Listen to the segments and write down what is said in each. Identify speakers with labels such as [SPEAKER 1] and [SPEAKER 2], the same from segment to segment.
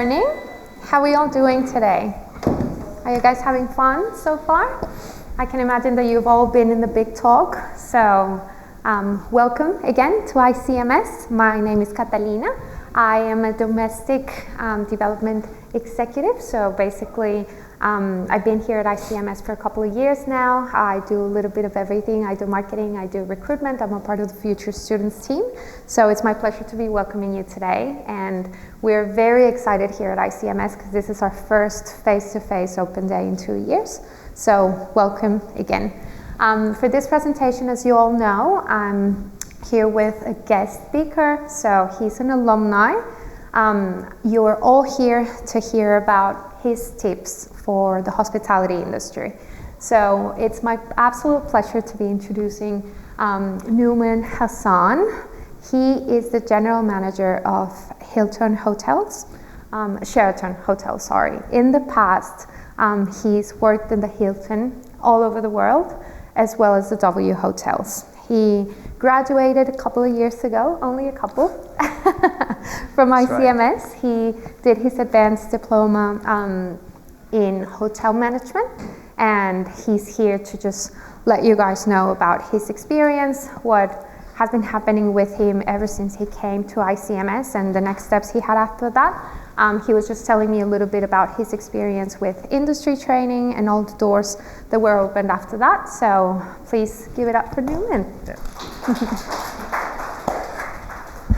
[SPEAKER 1] morning. How are you all doing today? Are you guys having fun so far? I can imagine that you've all been in the big talk. So welcome again to ICMS. My name is Catalina. I am a domestic development executive. So basically, I've been here at ICMS for a couple of years now. I do a little bit of everything. I do marketing, I do recruitment. I'm a part of the Future Students team. So it's my pleasure to be welcoming you today. And we're very excited here at ICMS because this is our first face-to-face open day in 2 years. So welcome again. For this presentation, as you all know, I'm here with a guest speaker. So he's an alumni. You are all here to hear about his tips for the hospitality industry. So it's my absolute pleasure to be introducing Nauman Hasan. He is the general manager of Sheraton Hotel, sorry. In the past, he's worked in the Hilton all over the world, as well as the W hotels. He graduated a couple of years ago, only a couple, from ICMS. Right. He did his advanced diploma in hotel management, and he's here to just let you guys know about his experience, what has been happening with him ever since he came to ICMS, and the next steps he had after that. He was just telling me a little bit about his experience with industry training and all the doors that were opened after that. So please give it up for Nauman.
[SPEAKER 2] Yeah.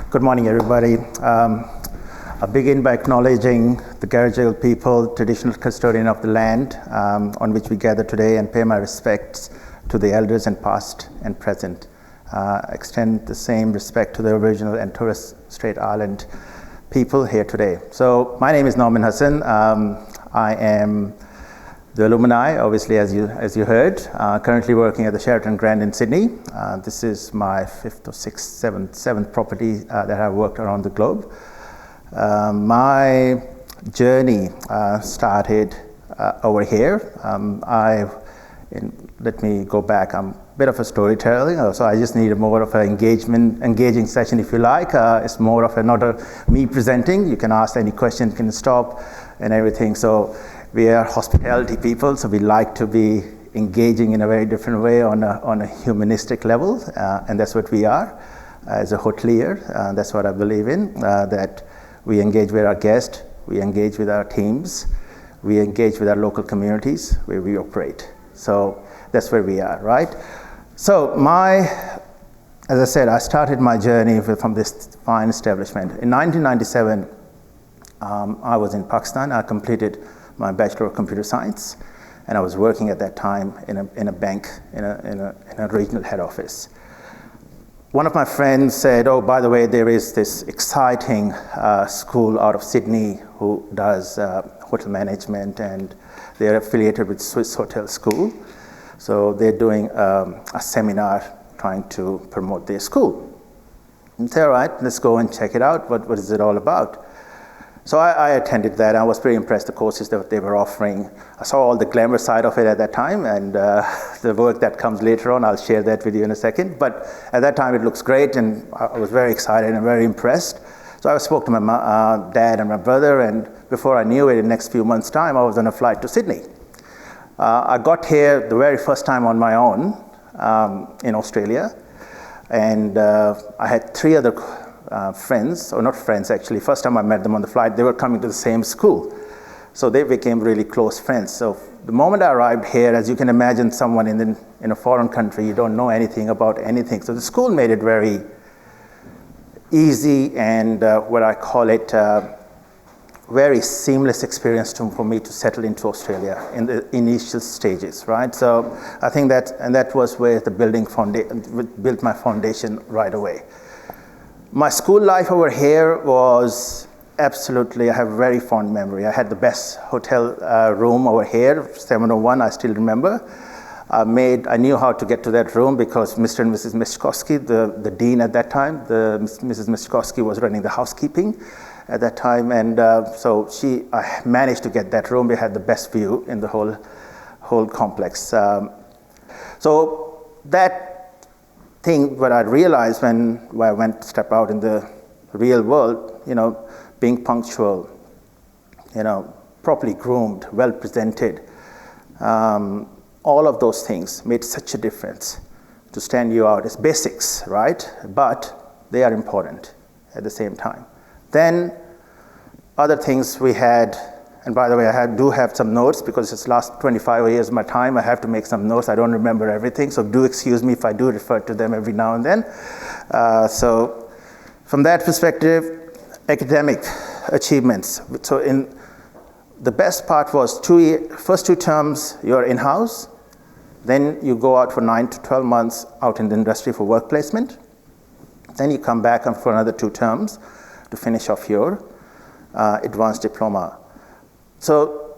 [SPEAKER 2] Good morning, everybody. I'll begin by acknowledging the Garigal people, traditional custodian of the land on which we gather today, and pay my respects to the elders and past and present. Extend the same respect to the Aboriginal and Torres Strait Island people here today. So my name is Nauman Hasan. I am the alumni, obviously, as you heard, currently working at the Sheraton Grand in Sydney. This is my fifth or sixth, seventh property that I've worked around the globe. My journey started over here. Let me go back. I'm a bit of a storyteller, so I just need more of an engaging session, if you like. It's more of not me presenting. You can ask any question, you can stop and everything. So we are hospitality people, so we like to be engaging in a very different way on a humanistic level, and that's what we are as a hotelier. That's what I believe in, that we engage with our guests, we engage with our teams, we engage with our local communities where we operate. So that's where we are, right? So as I said, I started my journey from this fine establishment. In 1997, I was in Pakistan. I completed my Bachelor of Computer Science, and I was working at that time in a bank, in a regional head office. One of my friends said, oh, by the way, there is this exciting school out of Sydney who does hotel management, and they're affiliated with Swiss Hotel School. So they're doing a seminar trying to promote their school. And I said, all right, let's go and check it out. What is it all about? So I attended that. I was pretty impressed with the courses that they were offering. I saw all the glamour side of it at that time, and the work that comes later on, I'll share that with you in a second. But at that time, it looks great, and I was very excited and very impressed. So I spoke to my dad and my brother, and before I knew it, in the next few months' time, I was on a flight to Sydney. I got here the very first time on my own in Australia, and I had three other friends, or not friends actually. First time I met them on the flight, they were coming to the same school. So they became really close friends. So the moment I arrived here, as you can imagine, someone in a foreign country, you don't know anything about anything. So the school made it very easy and what I call it, very seamless experience for me to settle into Australia in the initial stages, right? So I think that was where the built my foundation right away. My school life over here was absolutely, I have a very fond memory. I had the best hotel room over here, 701, I still remember. I knew how to get to that room because Mr. and Mrs. Mishkowski, the dean at that time, Mrs. Mishkowski was running the housekeeping at that time, and so I managed to get that room. We had the best view in the whole complex. So that thing, what I realized when I stepped out in the real world, being punctual, properly groomed, well presented. All of those things made such a difference to stand you out. It's basics, right? But they are important at the same time. Then other things we had, and by the way, I do have some notes because it's last 25 years of my time. I have to make some notes. I don't remember everything, so do excuse me if I do refer to them every now and then. So from that perspective, academic achievements. So in the best part was first 2 terms you're in-house, then you go out for 9 to 12 months out in the industry for work placement. Then you come back for another 2 terms to finish off your advanced diploma. So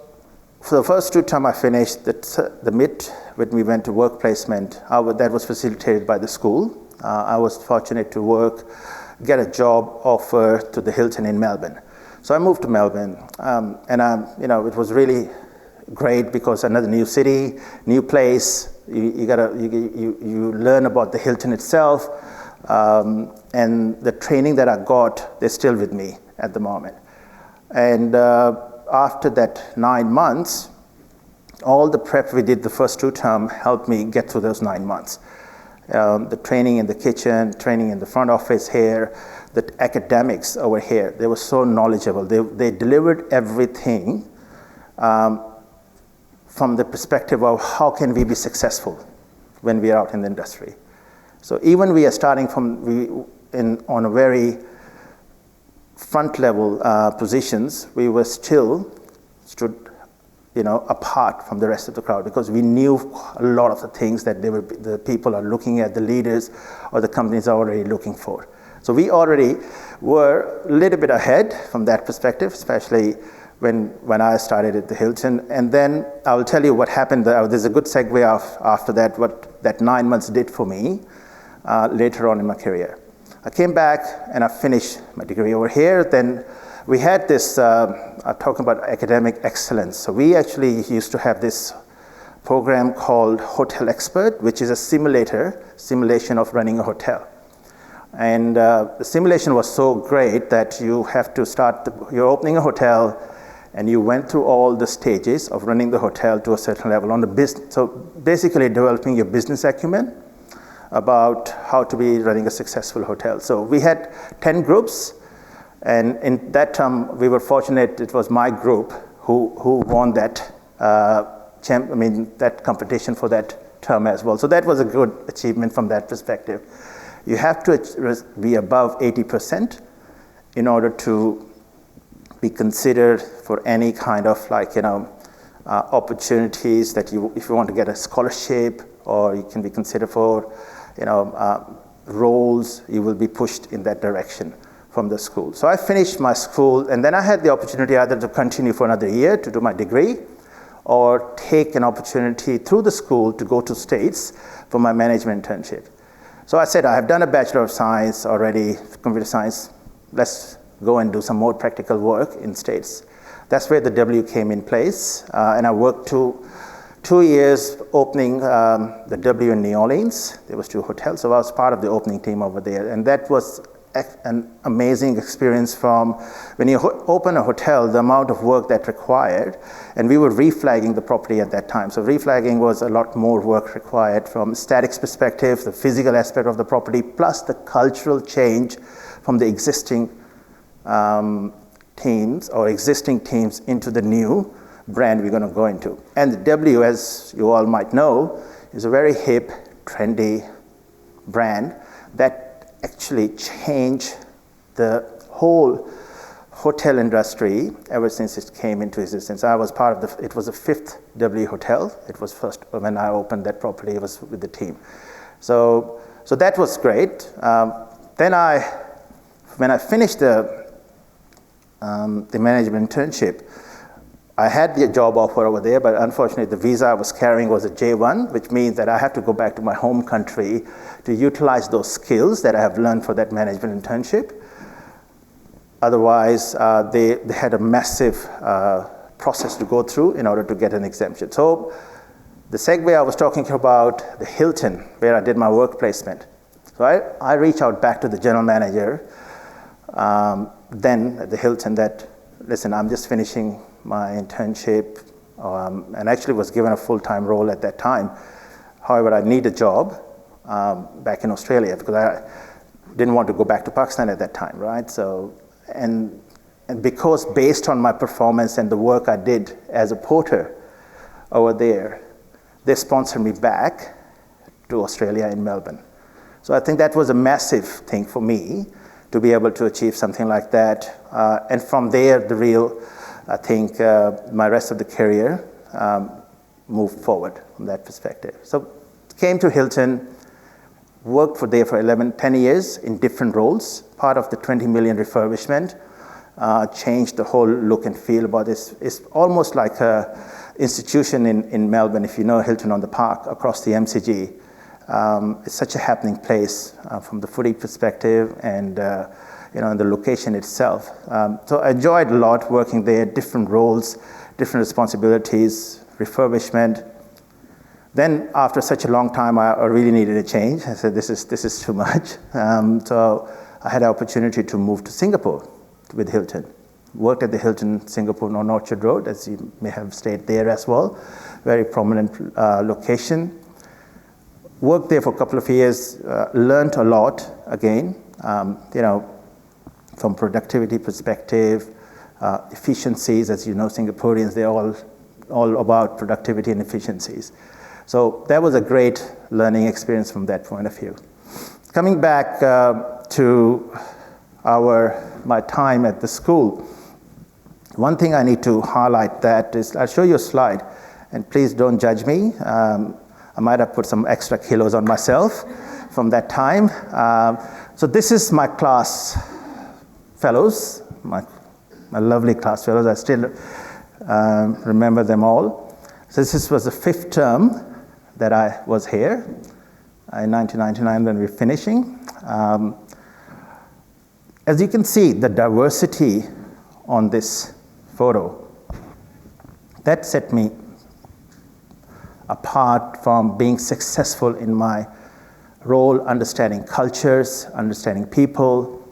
[SPEAKER 2] for the first 2 terms I finished, the mid when we went to work placement, that was facilitated by the school. I was fortunate to get a job offer to the Hilton in Melbourne. So I moved to Melbourne, and it was really great because another new city, new place. You learn about the Hilton itself, and the training that I got, they're still with me at the moment. And after that 9 months, all the prep we did the first 2 terms helped me get through those 9 months. The training in the kitchen, training in the front office here, the academics over here, they were so knowledgeable. They delivered everything from the perspective of how can we be successful when we are out in the industry. So even we are starting on a very front level positions, we were stood apart from the rest of the crowd because we knew a lot of the things that the people are looking at, the leaders or the companies are already looking for. So we already were a little bit ahead from that perspective, especially when I started at the Hilton. And then I will tell you what happened. There's a good segue after that, what that 9 months did for me later on in my career. I came back and I finished my degree over here. Then we had this, talking about academic excellence. So we actually used to have this program called Hotel Expert, which is a simulation of running a hotel. And the simulation was so great that you have to you're opening a hotel and you went through all the stages of running the hotel to a certain level on the business. So basically developing your business acumen about how to be running a successful hotel. So we had 10 groups, and in that term we were fortunate, it was my group who won that that competition for that term as well. So that was a good achievement from that perspective. You have to be above 80% in order to be considered for any kind of opportunities that if you want to get a scholarship, or you can be considered for roles, you will be pushed in that direction from the school. So I finished my school, and then I had the opportunity either to continue for another year to do my degree, or take an opportunity through the school to go to States for my management internship. So I said, I have done a Bachelor of Science already, computer science, let's go and do some more practical work in States. That's where the W came in place, and I worked 2 years opening the W in New Orleans. There was 2 hotels, so I was part of the opening team over there, and that was an amazing experience. From when you open a hotel, the amount of work that required, and we were reflagging the property at that time. So reflagging was a lot more work required from statics perspective, the physical aspect of the property, plus the cultural change from the existing teams into the new brand we're going to go into. And the W, as you all might know, is a very hip, trendy brand that actually changed the whole hotel industry ever since it came into existence. I was part of it was the 5th W hotel. It was first, when I opened that property, it was with the team. So that was great. Then when I finished the management internship, I had the job offer over there, but unfortunately the visa I was carrying was a J1, which means that I have to go back to my home country to utilize those skills that I have learned for that management internship. Otherwise, they had a massive process to go through in order to get an exemption. So the segue I was talking about, the Hilton, where I did my work placement. So I reached out back to the general manager then at the Hilton that, listen, I'm just finishing my internship, and actually was given a full-time role at that time. However, I need a job back in Australia because I didn't want to go back to Pakistan at that time, right? So, and because based on my performance and the work I did as a porter over there, they sponsored me back to Australia in Melbourne. So I think that was a massive thing for me to be able to achieve something like that. And from there, I think my rest of the career moved forward from that perspective. So came to Hilton, worked there for 10 years in different roles, part of the 20 million refurbishment, changed the whole look and feel about this. It's almost like an institution in Melbourne, if you know Hilton on the Park, across the MCG. It's such a happening place from the footy perspective and and the location itself. So I enjoyed a lot working there, different roles, different responsibilities, refurbishment. Then after such a long time, I really needed a change. I said, this is too much. So I had an opportunity to move to Singapore with Hilton. Worked at the Hilton Singapore on Orchard Road, as you may have stayed there as well. Very prominent location. Worked there for a couple of years, learned a lot again, from productivity perspective, efficiencies. As you know, Singaporeans, they're all about productivity and efficiencies. So that was a great learning experience from that point of view. Coming back to my time at the school, one thing I need to highlight that is, I'll show you a slide, and please don't judge me. I might have put some extra kilos on myself from that time. So this is my class fellows, my lovely class fellows. I still remember them all. So this was the 5th term that I was here in 1999 when we were finishing. As you can see, the diversity on this photo, that set me apart from being successful in my role, understanding cultures, understanding people,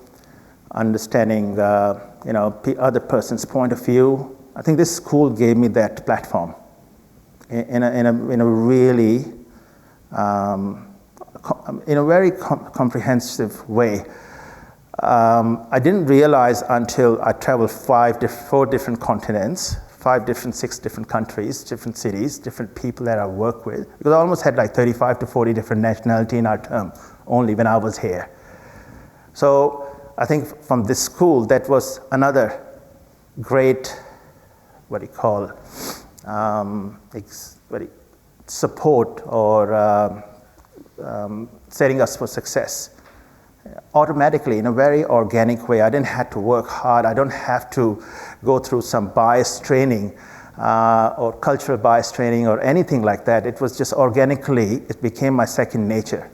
[SPEAKER 2] understanding other person's point of view. I think this school gave me that platform in a really in a very comprehensive way. I didn't realize until I traveled 4 different continents, 6 different countries, different cities, different people that I work with, because I almost had like 35 to 40 different nationalities in our term only when I was here. So I think from this school, that was another great, support or setting us for success. Automatically, in a very organic way. I didn't have to work hard. I don't have to go through some bias training or cultural bias training or anything like that. It was just organically, it became my second nature.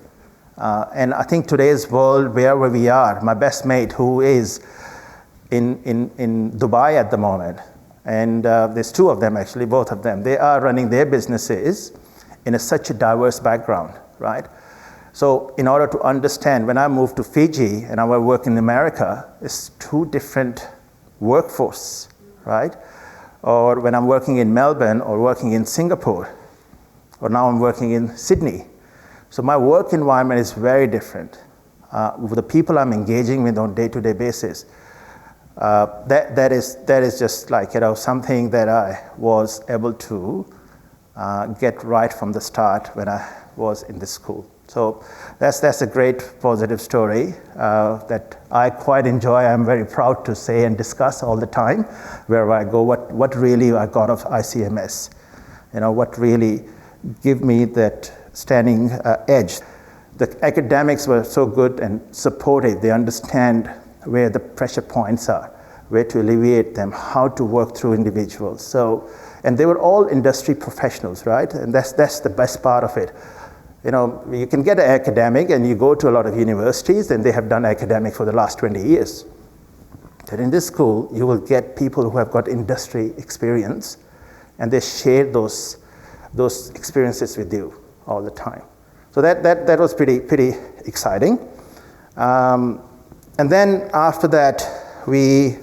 [SPEAKER 2] And I think today's world, wherever we are, my best mate who is in Dubai at the moment, and there's 2 of them actually, both of them, they are running their businesses in such a diverse background, right? So in order to understand, when I moved to Fiji and I was working in America, it's 2 different workforce, right? Or when I'm working in Melbourne or working in Singapore, or now I'm working in Sydney. So my work environment is very different. With the people I'm engaging with on a day-to-day basis, that is just like something that I was able to get right from the start when I was in this school. So that's a great positive story that I quite enjoy. I'm very proud to say and discuss all the time wherever I go what really I got of ICMS. What really give me that standing edge. The academics were so good and supportive. They understand where the pressure points are, where to alleviate them, how to work through individuals. So, and they were all industry professionals, right? And that's the best part of it. You can get an academic and you go to a lot of universities and they have done academic for the last 20 years. But in this school, you will get people who have got industry experience and they share those experiences with you all the time. So that was pretty exciting. And then after that, we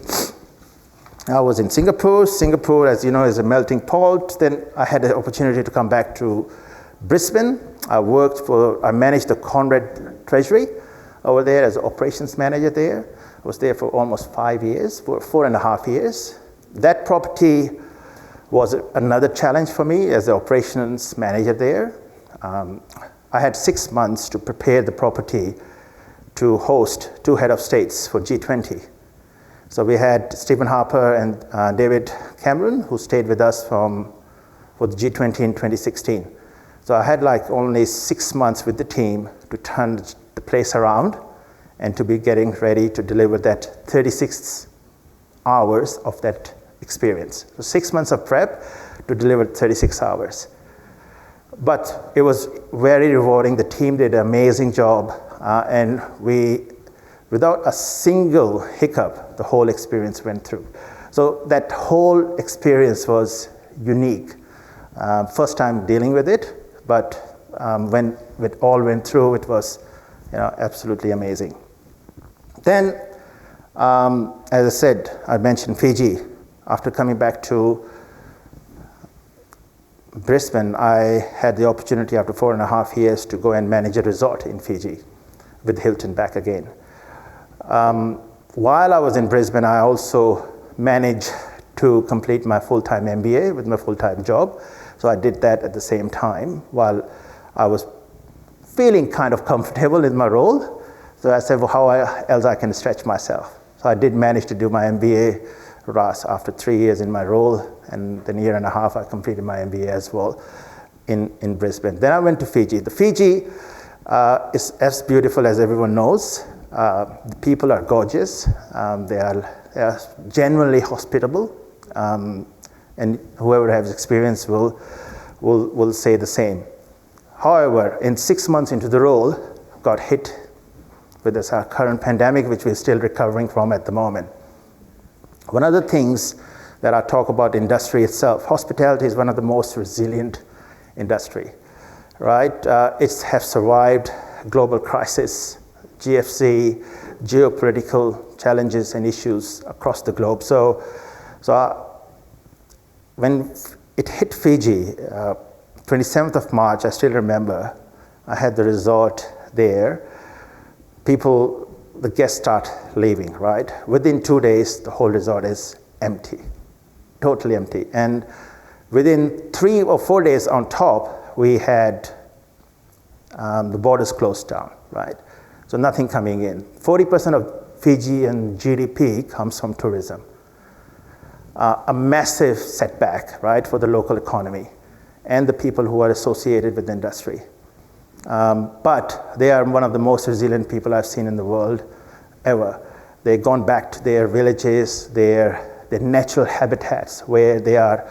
[SPEAKER 2] I was in Singapore. Singapore, as you know, is a melting pot. Then I had the opportunity to come back to Brisbane. I managed the Conrad Treasury over there as operations manager there. I was there for almost 5 years, for 4.5 years. That property was another challenge for me as the operations manager there. I had 6 months to prepare the property to host 2 head of states for G20. So we had Stephen Harper and David Cameron, who stayed with us for the G20 in 2016. So I had like only 6 months with the team to turn the place around and to be getting ready to deliver that 36 hours of that experience. So 6 months of prep to deliver 36 hours. But it was very rewarding. The team did an amazing job, and without a single hiccup, the whole experience went through. So that whole experience was unique. First time dealing with it, but when it all went through, it was absolutely amazing. Then, as I said, I mentioned Fiji. After coming back to Brisbane, I had the opportunity after 4.5 years to go and manage a resort in Fiji with Hilton back again. While I was in Brisbane, I also managed to complete my full-time MBA with my full-time job. So I did that at the same time while I was feeling kind of comfortable in my role. So I said, well, how else I can stretch myself? So I did manage to do my MBA after 3 years in my role, and then 1.5 years I completed my MBA as well in Brisbane. Then I went to Fiji. The Fiji is as beautiful as everyone knows. The people are gorgeous. They are genuinely hospitable, and whoever has experience will say the same. However, in 6 months into the role, got hit with this current pandemic, which we're still recovering from at the moment. One of the things that I talk about industry itself, hospitality is one of the most resilient industry, right? It has survived global crisis, GFC, geopolitical challenges and issues across the globe. So when it hit Fiji, 27th of March, I still remember, I had the resort there. The guests start leaving, right? Within 2 days, the whole resort is empty, totally empty. And within 3 or 4 days on top, we had the borders closed down, right? So nothing coming in. 40% of Fijian GDP comes from tourism. A massive setback, right, for the local economy and the people who are associated with the industry. But they are one of the most resilient people I've seen in the world ever. They've gone back to their villages, their natural habitats, where they are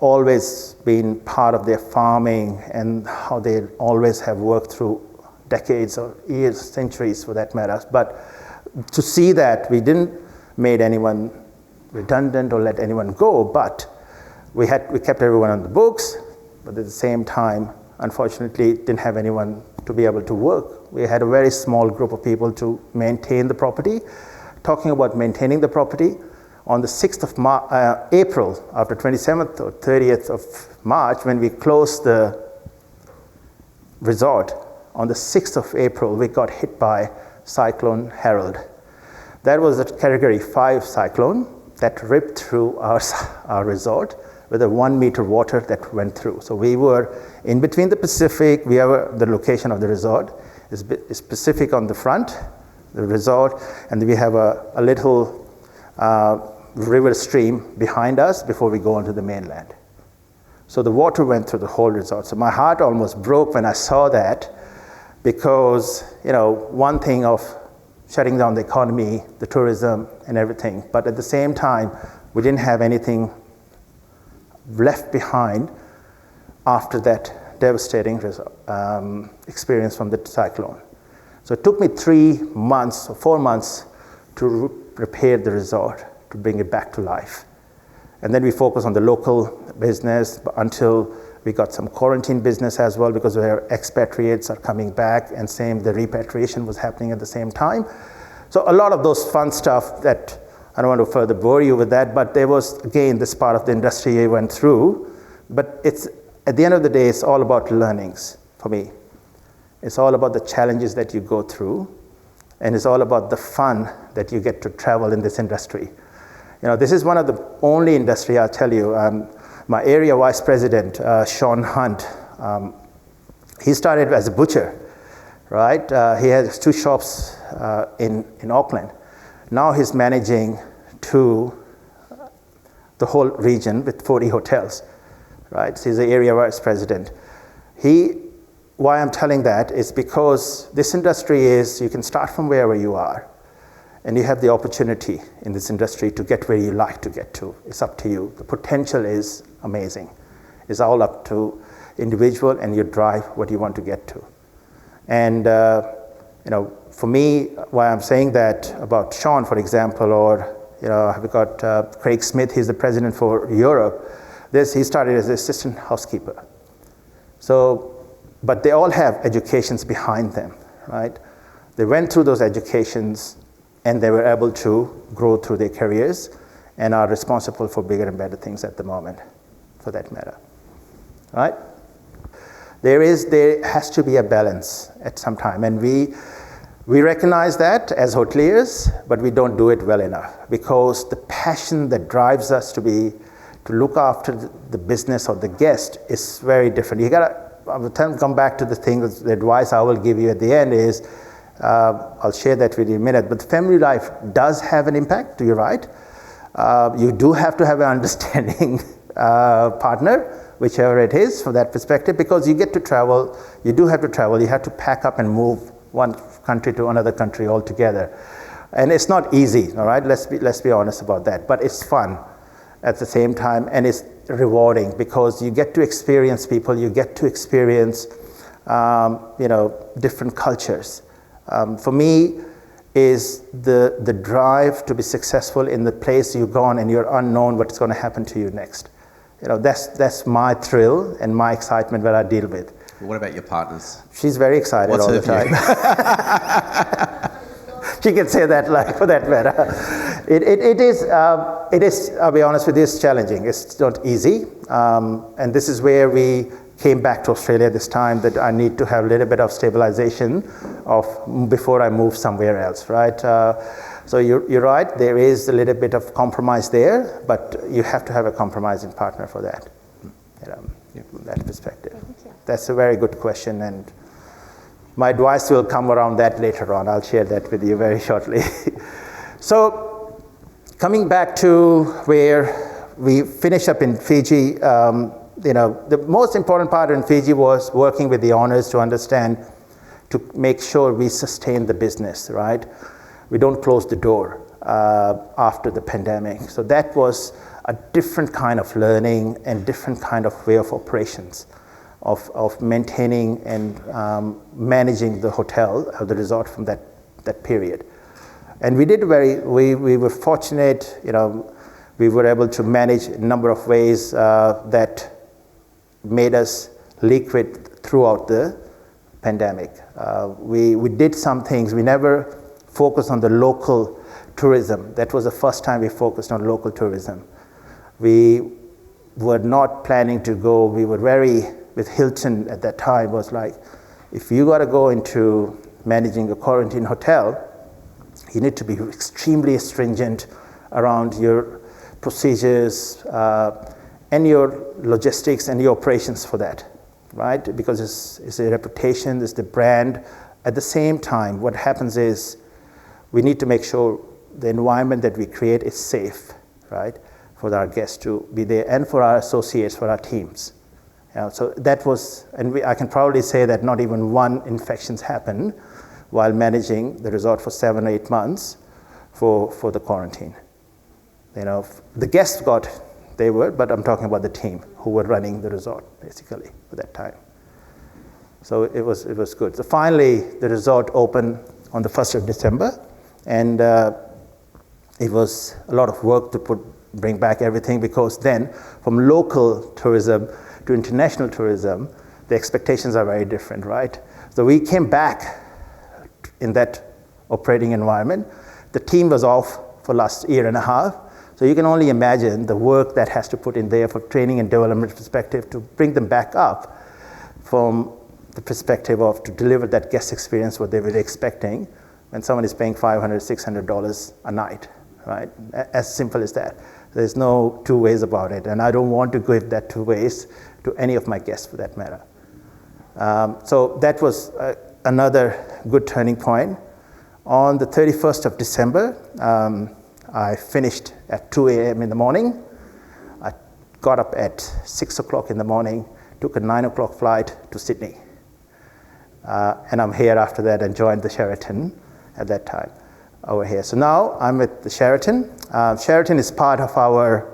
[SPEAKER 2] always been part of their farming, and how they always have worked through decades or years, centuries for that matter. But to see that we didn't make anyone redundant or let anyone go, but we kept everyone on the books, but at the same time, unfortunately, didn't have anyone to be able to work. We had a very small group of people to maintain the property. Talking about maintaining the property, on the 6th of April, after 27th or 30th of March, when we closed the resort, on the 6th of April, we got hit by Cyclone Harold. That was a Category 5 cyclone that ripped through our resort with a 1 meter water that went through. So we were in between the Pacific. The location of the resort is Pacific on the front, the resort, and we have a little river stream behind us before we go onto the mainland. So the water went through the whole resort. So my heart almost broke when I saw that, because one thing of shutting down the economy, the tourism and everything, but at the same time, we didn't have anything left behind after that devastating experience from the cyclone. So it took me 3 months or 4 months to repair the resort, to bring it back to life. And then we focused on the local business until we got some quarantine business as well, because our expatriates are coming back, and the repatriation was happening at the same time. So a lot of those fun stuff that I don't want to further bore you with that, but there was, again, this part of the industry I went through. But it's, at the end of the day, it's all about learnings for me. It's all about the challenges that you go through, and it's all about the fun that you get to travel in this industry. This is one of the only industry, I'll tell you, my area vice president, Sean Hunt, he started as a butcher, right? He has 2 shops in Auckland. Now he's managing the whole region with 40 hotels, right? So he's the area vice president. Why I'm telling that is because this industry is, you can start from wherever you are, and you have the opportunity in this industry to get where you like to get to. It's up to you. The potential is amazing. It's all up to individual, and you drive what you want to get to. And for me, why I'm saying that about Sean, for example, or I've got Craig Smith, he's the president for Europe. He started as an assistant housekeeper. But they all have educations behind them, right? They went through those educations, and they were able to grow through their careers and are responsible for bigger and better things at the moment, for that matter, right? There has to be a balance at some time, and we recognize that as hoteliers, but we don't do it well enough, because the passion that drives us to look after the business or the guest is very different. I will come back to the advice I will give you at the end is, I'll share that with you in a minute, but the family life does have an impact, you're right. You do have to have an understanding partner, whichever it is, from that perspective, because you get to travel, you do have to travel, you have to pack up and move one country to another country altogether. And it's not easy, all right? Let's be honest about that, but it's fun at the same time, and it's rewarding because you get to experience people, you get to experience different cultures. For me, is the drive to be successful in the place you've gone, and you're unknown what's going to happen to you next. That's my thrill and my excitement that I deal with.
[SPEAKER 3] Well, what about your partners?
[SPEAKER 2] She's very excited all the time. She can say that, like, for that matter. It is, I'll be honest with you, it's challenging. It's not easy. And this is where we came back to Australia this time, that I need to have a little bit of stabilization before I move somewhere else, right? So you're right, there is a little bit of compromise there, but you have to have a compromising partner for that, from that perspective. That's a very good question, and my advice will come around that later on. I'll share that with you very shortly. So coming back to where we finished up in Fiji, the most important part in Fiji was working with the owners to make sure we sustain the business, right? We don't close the door after the pandemic. So that was a different kind of learning and different kind of way of operations, of maintaining and managing the hotel or the resort from that period. And we were fortunate, we were able to manage a number of ways that made us liquid throughout the pandemic. We did some things. We never focused on the local tourism. That was the first time we focused on local tourism. We were not planning to go. We were with Hilton at that time, was like, if you got to go into managing a quarantine hotel, you need to be extremely stringent around your procedures and your logistics and your operations for that, right? Because it's a reputation, it's the brand. At the same time, what happens is we need to make sure the environment that we create is safe, right? For our guests to be there and for our associates, for our teams. So that was, and I can proudly say that not even one infections happened while managing the resort for 7 or 8 months for the quarantine. The guests but I'm talking about the team who were running the resort basically for that time. So it was good. So finally, the resort opened on the 1st of December, and it was a lot of work to bring back everything, because then from local tourism to international tourism, the expectations are very different, right? So we came back in that operating environment. The team was off for last year and a half. So you can only imagine the work that has to put in there for training and development perspective to bring them back up from the perspective of to deliver that guest experience what they were expecting when someone is paying $500, $600 a night, right? As simple as that. There's no two ways about it, and I don't want to give that two ways to any of my guests for that matter. So that was another good turning point. On the 31st of December, I finished at 2 a.m. in the morning. I got up at 6 o'clock in the morning, took a 9 o'clock flight to Sydney. And I'm here after that and joined the Sheraton at that time over here. So now I'm at the Sheraton. Sheraton is part of our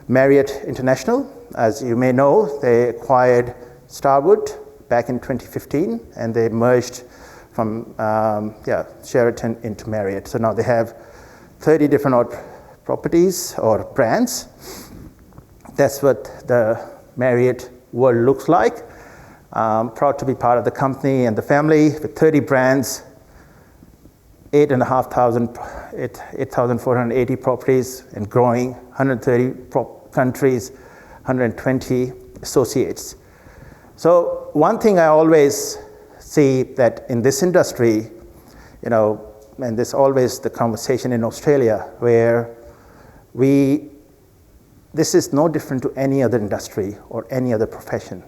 [SPEAKER 2] Marriott International. As you may know, they acquired Starwood back in 2015, and they merged from Sheraton into Marriott. So now they have 30 different properties or brands. That's what the Marriott world looks like. Proud to be part of the company and the family with 30 brands, 8,480 properties and growing, 130 countries, 120 associates. So one thing I always see that in this industry, and there's always the conversation in Australia where this is no different to any other industry or any other profession.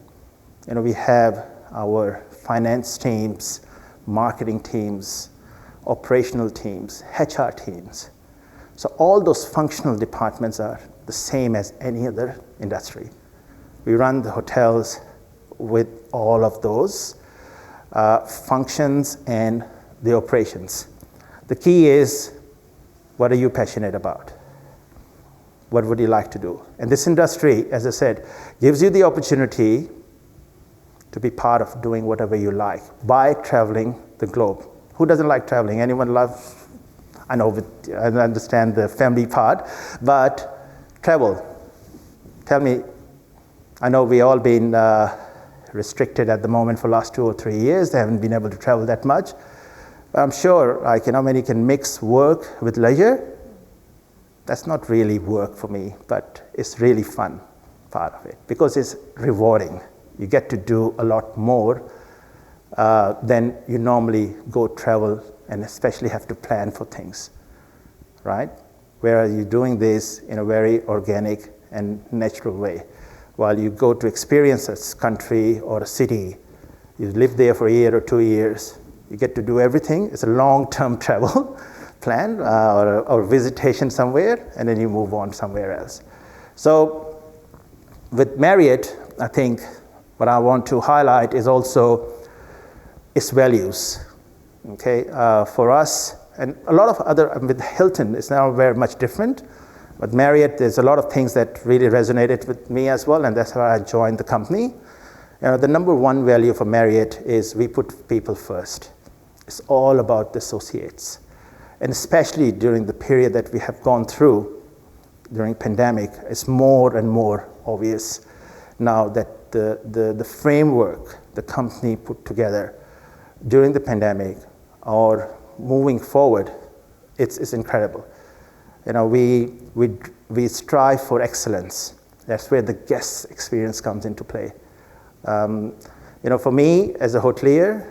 [SPEAKER 2] We have our finance teams, marketing teams, operational teams, HR teams. So all those functional departments are the same as any other industry. We run the hotels with all of those functions and the operations. The key is, what are you passionate about? What would you like to do? And this industry, as I said, gives you the opportunity to be part of doing whatever you like by traveling the globe. Who doesn't like traveling? Anyone loves? I understand the family part, but travel. Tell me, I know we all been restricted at the moment for the last 2 or 3 years. They haven't been able to travel that much. I'm sure, when you can mix work with leisure, that's not really work for me, but it's really fun part of it because it's rewarding. You get to do a lot more than you normally go travel and especially have to plan for things, right? Whereas you're doing this in a very organic and natural way. While you go to experience a country or a city, you live there for a year or 2 years, you get to do everything. It's a long-term travel plan or visitation somewhere, and then you move on somewhere else. So with Marriott, I think what I want to highlight is also its values. Okay, for us, and a lot of other, with Hilton, it's now very much different. But Marriott, there's a lot of things that really resonated with me as well, and that's why I joined the company. The number one value for Marriott is we put people first. It's all about the associates. And especially during the period that we have gone through during pandemic, it's more and more obvious now that the framework the company put together during the pandemic or moving forward, it's incredible. We strive for excellence. That's where the guest experience comes into play. For me as a hotelier,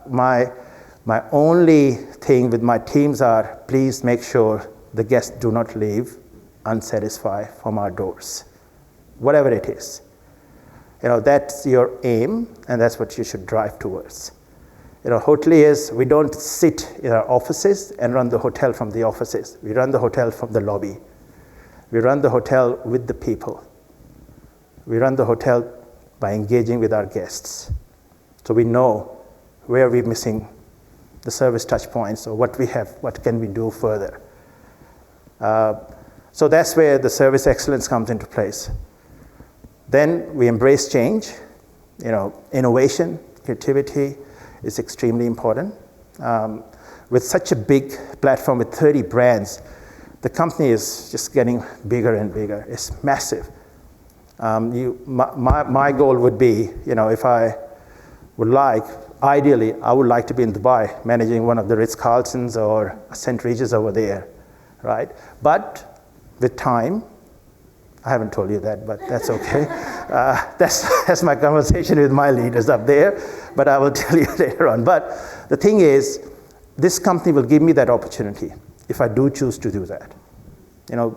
[SPEAKER 2] my only thing with my teams are please make sure the guests do not leave unsatisfied from our doors, whatever it is. That's your aim, and that's what you should drive towards. Hoteliers, we don't sit in our offices and run the hotel from the offices. We run the hotel from the lobby. We run the hotel with the people. We run the hotel by engaging with our guests. So we know where we're missing the service touch points or what can we do further. So that's where the service excellence comes into place. Then we embrace change. Innovation, creativity is extremely important. With such a big platform with 30 brands, the company is just getting bigger and bigger. It's massive. My goal would be, if I would like, ideally, I would like to be in Dubai managing one of the Ritz-Carltons or St. Regis over there, right? But with time, I haven't told you that, but that's okay. That's my conversation with my leaders up there, but I will tell you later on. But the thing is, this company will give me that opportunity if I do choose to do that.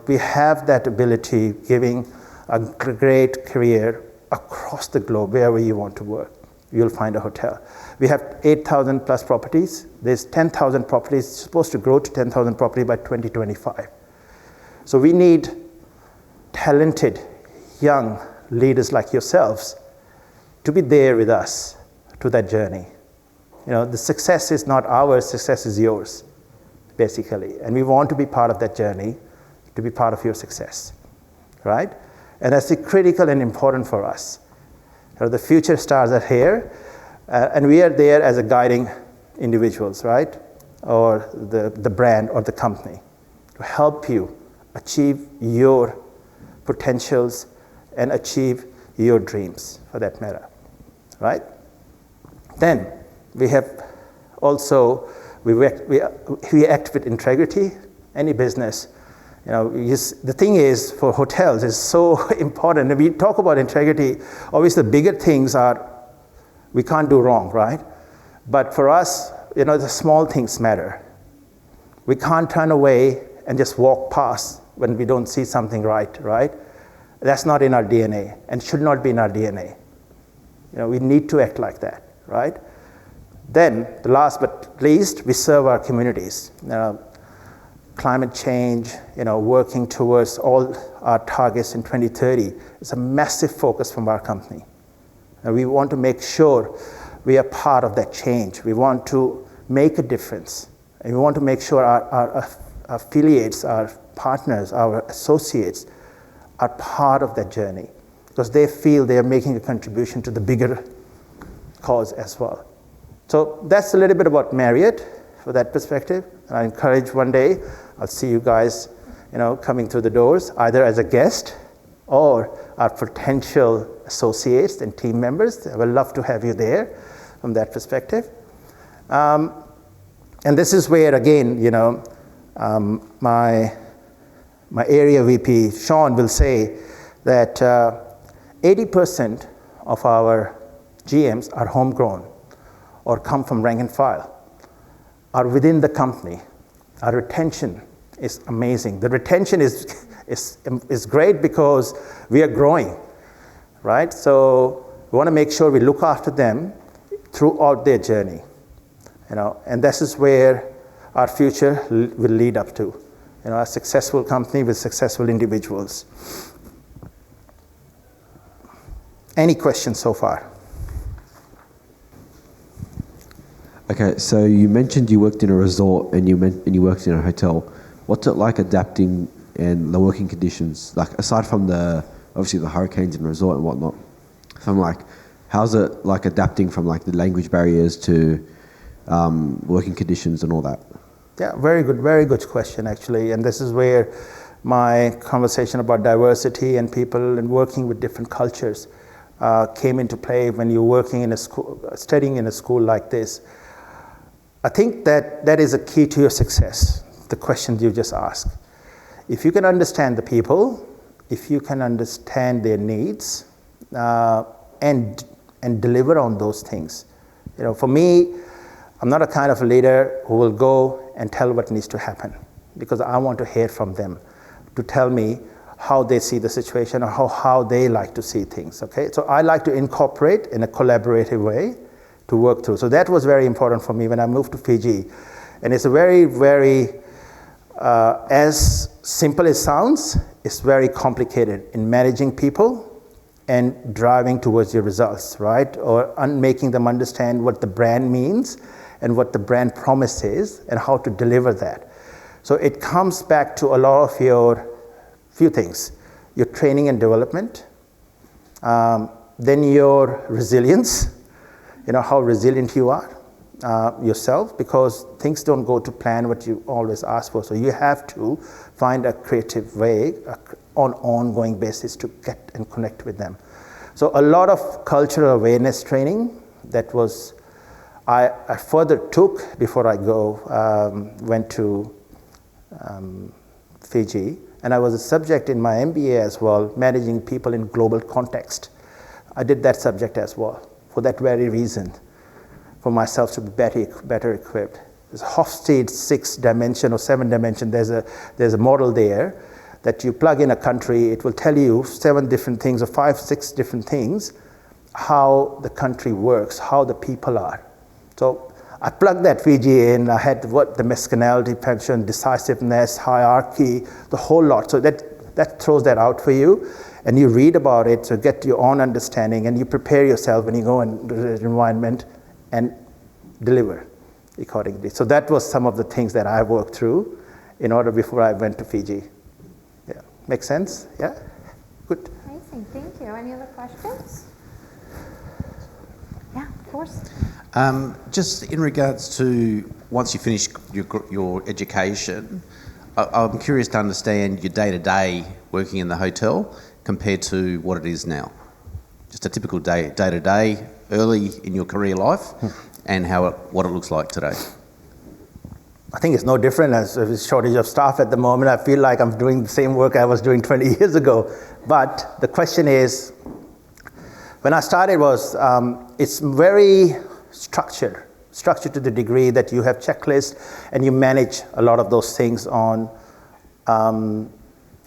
[SPEAKER 2] We have that ability, giving a great career across the globe, wherever you want to work. You'll find a hotel. We have 8,000 plus properties. There's 10,000 properties, supposed to grow to 10,000 properties by 2025. So we need talented, young leaders like yourselves to be there with us to that journey. The success is not ours, success is yours, basically. And we want to be part of that journey, to be part of your success, right? And that's critical and important for us. The future stars are here, and we are there as a guiding individuals, right? Or the brand or the company to help you achieve your potentials and achieve your dreams, for that matter, right? Then we have also, we act with integrity. Any business, the thing is, for hotels, is so important. When we talk about integrity, obviously the bigger things are, we can't do wrong, right? But for us, the small things matter. We can't turn away and just walk past when we don't see something right? That's not in our DNA and should not be in our DNA. We need to act like that, right? Then, the last but least, we serve our communities. Climate change, working towards all our targets in 2030 is a massive focus from our company. And we want to make sure we are part of that change. We want to make a difference. And we want to make sure our affiliates, our partners, our associates are part of that journey because they feel they are making a contribution to the bigger cause as well. So that's a little bit about Marriott for that perspective. And I encourage one day, I'll see you guys, coming through the doors, either as a guest or our potential associates and team members. I would love to have you there from that perspective. And this is where, again, my area VP, Sean, will say that 80% of our GMs are homegrown or come from rank and file, are within the company. Our retention is amazing. The retention is great because we are growing, right? So we want to make sure we look after them throughout their journey, and this is where our future will lead up to, a successful company with successful individuals. Any questions so far?
[SPEAKER 3] Okay, so you mentioned you worked in a resort and you worked in a hotel. What's it like adapting and the working conditions? Like, aside from obviously the hurricanes and resort and whatnot, so I'm like, how's it like adapting from like the language barriers to working conditions and all that?
[SPEAKER 2] Yeah, very good question actually. And this is where my conversation about diversity and people and working with different cultures came into play when you're working in a school, studying in a school like this. I think that is a key to your success, the questions you just asked. If you can understand the people, if you can understand their needs, and deliver on those things. For me, I'm not a kind of leader who will go and tell what needs to happen because I want to hear from them to tell me how they see the situation or how they like to see things, okay? So I like to incorporate in a collaborative way to work through. So that was very important for me when I moved to Fiji. And it's a very, very, as simple as it sounds, it's very complicated in managing people and driving towards your results, right? Or making them understand what the brand means and what the brand promise is and how to deliver that. So it comes back to a lot of your few things, your training and development, then your resilience, how resilient you are yourself, because things don't go to plan what you always ask for. So you have to find a creative way on ongoing basis to get and connect with them. So a lot of cultural awareness training that was I further took before I went to Fiji, and I was a subject in my MBA as well, managing people in global context. I did that subject as well for that very reason, for myself to be better equipped. This Hofstede 6-dimension or 7-dimension, there's a model there that you plug in a country, it will tell you 7 different things or 5, 6 different things, how the country works, how the people are. So I plugged that Fiji in, I had what the mescanality, pension, decisiveness, hierarchy, the whole lot. So that throws that out for you, and you read about it, so get your own understanding, and you prepare yourself when you go into the environment and deliver accordingly. So that was some of the things that I worked through in order before I went to Fiji. Yeah, make sense? Yeah, good.
[SPEAKER 1] Amazing, thank you. Any other questions? Yeah, of course.
[SPEAKER 4] Just in regards to once you finish your education, I'm curious to understand your day-to-day working in the hotel compared to what it is now. Just a typical day-to-day early in your career life and what it looks like today.
[SPEAKER 2] I think it's no different as a shortage of staff at the moment. I feel like I'm doing the same work I was doing 20 years ago. But the question is, when I started it's very structured to the degree that you have checklists and you manage a lot of those things on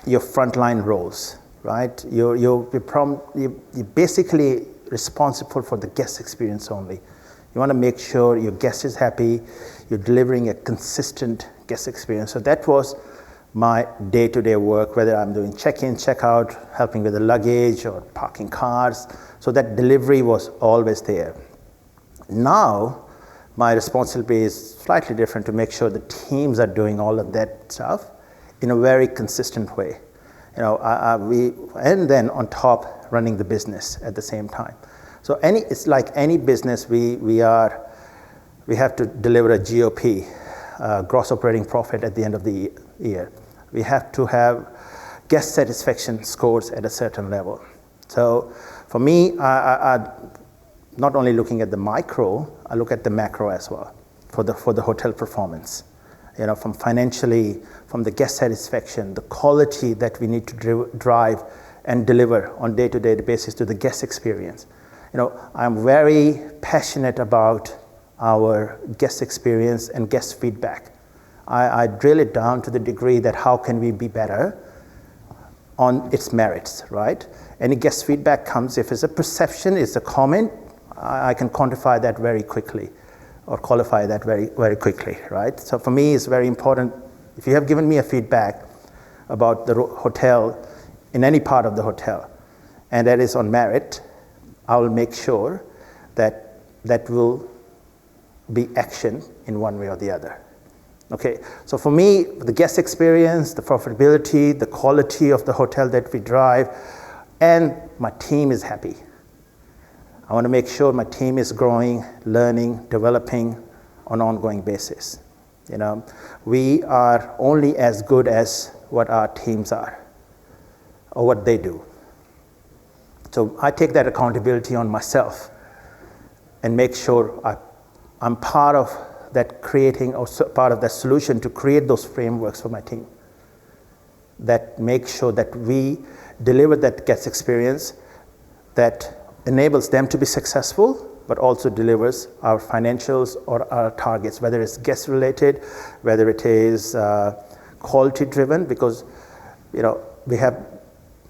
[SPEAKER 2] your frontline roles, right? You're basically responsible for the guest experience only. You want to make sure your guest is happy, you're delivering a consistent guest experience. So that was my day-to-day work, whether I'm doing check-in, check-out, helping with the luggage or parking cars. So that delivery was always there. Now, my responsibility is slightly different to make sure the teams are doing all of that stuff in a very consistent way. And then on top, running the business at the same time. So it's like any business, we have to deliver a GOP, gross operating profit at the end of the year. We have to have guest satisfaction scores at a certain level. So for me, I not only looking at the micro, I look at the macro as well for the hotel performance. From financially, from the guest satisfaction, the quality that we need to drive and deliver on day-to-day basis to the guest experience. I'm very passionate about our guest experience and guest feedback. I drill it down to the degree that how can we be better on its merits, right? Any guest feedback comes, if it's a perception, it's a comment, I can quantify that very quickly or qualify that very, very quickly, right? So for me, it's very important. If you have given me a feedback about the hotel, in any part of the hotel, and that is on merit, I will make sure that that will be action in one way or the other. Okay, so for me, the guest experience, the profitability, the quality of the hotel that we drive, and my team is happy. I want to make sure my team is growing, learning, developing on an ongoing basis. We are only as good as what our teams are or what they do. So I take that accountability on myself and make sure I'm part of that creating or part of that solution to create those frameworks for my team that make sure that we deliver that guest experience that enables them to be successful, but also delivers our financials or our targets, whether it's guest related, whether it is quality driven, because we have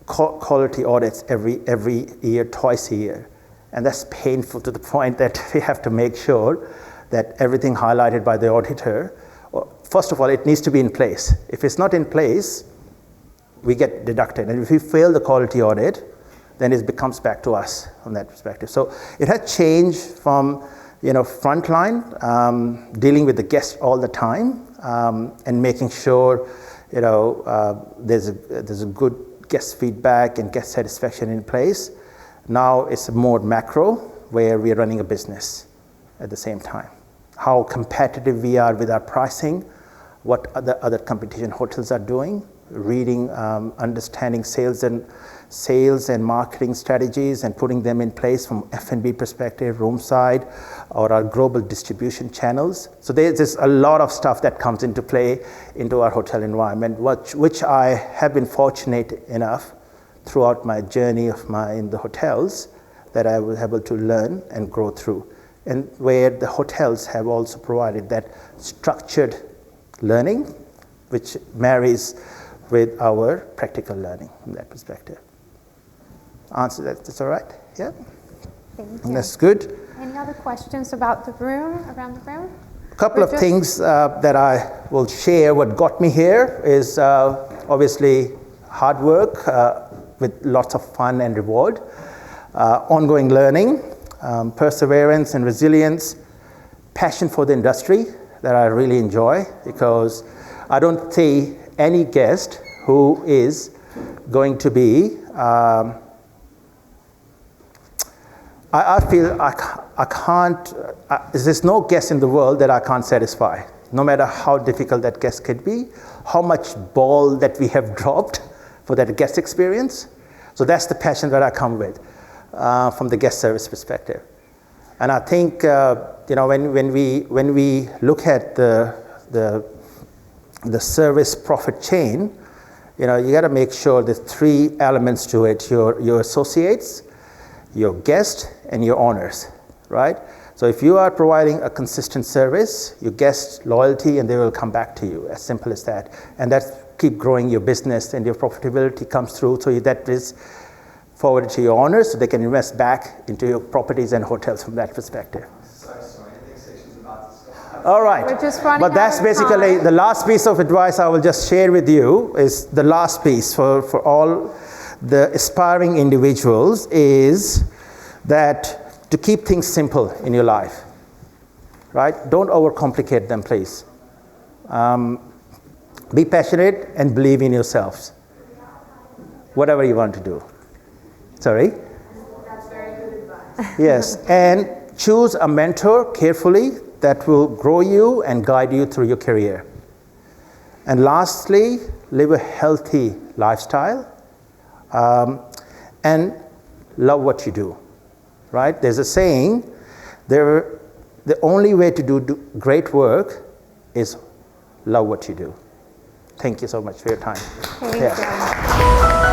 [SPEAKER 2] quality audits every year, twice a year, and that's painful to the point that we have to make sure that everything highlighted by the auditor, first of all, it needs to be in place. If it's not in place, we get deducted, and if we fail the quality audit, then it becomes back to us on that perspective. So it has changed from frontline, dealing with the guest all the time, and making sure there's a good guest feedback and guest satisfaction in place. Now it's more macro, where we are running a business at the same time. How competitive we are with our pricing, what other competition hotels are doing, reading, understanding sales and marketing strategies and putting them in place from F&B perspective, room side, or our global distribution channels. So there's a lot of stuff that comes into play into our hotel environment, which I have been fortunate enough throughout my journey in the hotels that I was able to learn and grow through. And where the hotels have also provided that structured learning, which marries with our practical learning from that perspective. Answer that's all right? Yeah?
[SPEAKER 1] Thank you.
[SPEAKER 2] That's good.
[SPEAKER 1] Any other questions about the room, around the room?
[SPEAKER 2] A couple of things that I will share. What got me here is obviously hard work with lots of fun and reward, ongoing learning, perseverance and resilience, passion for the industry that I really enjoy, because I don't see any guest who is going to be I feel I can't, there's no guest in the world that I can't satisfy, no matter how difficult that guest could be, how much ball that we have dropped for that guest experience. So that's the passion that I come with from the guest service perspective. And I think, when we look at the service profit chain, you got to make sure there's three elements to it: your associates, your guests, and your owners, right? So if you are providing a consistent service, your guests loyalty, and they will come back to you, as simple as that. And that's keep growing your business, and your profitability comes through, so that is forwarded to your owners, so they can invest back into your properties and hotels from that perspective. All right,
[SPEAKER 1] We're just running
[SPEAKER 2] but that's
[SPEAKER 1] out of
[SPEAKER 2] basically
[SPEAKER 1] time.
[SPEAKER 2] the last piece of advice I will just share with you is the last piece for all the aspiring individuals is that to keep things simple in your life, right? Don't overcomplicate them, please. Be passionate and believe in yourselves, whatever you want to do. Sorry?
[SPEAKER 5] That's very good advice.
[SPEAKER 2] Yes, and choose a mentor carefully that will grow you and guide you through your career. And lastly, live a healthy lifestyle and love what you do, right? There's a saying, the only way to do great work is love what you do. Thank you so much for your time.
[SPEAKER 1] Thank you.